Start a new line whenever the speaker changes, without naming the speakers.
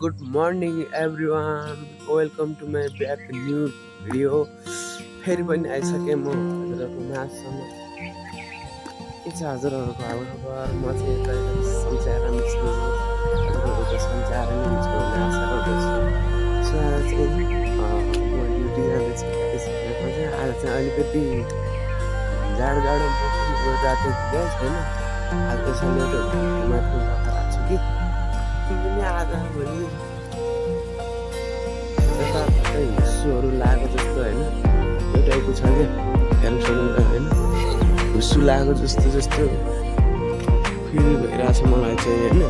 Good morning everyone. Welcome to my back new video. फेरि पनि आइसकेँ म हजुरहरूको माझसम्म। के छ हजुरहरूको हालखबर? म चाहिँ यता सन्चै आराम छु। हजुरहरूको सन्चै आराम छु भन्ने आशा गर्दछु। सो आज चाहिँ म ड्युटी जाँदैछु। त्यसैले चाहिँ आज चाहिँ अलिकति जाडो मौसम रातो गएको छैन। आज त्यसैले माथि राखेको छु कि पनि आज भोलि यताततै हुस्सुहरू लागेको जस्तो होइन यो टाइपको छ क्या हेर्नुसक्नु होइन हुस्सु लागेको जस्तो फिल भइरहेछ मलाई चाहिँ होइन।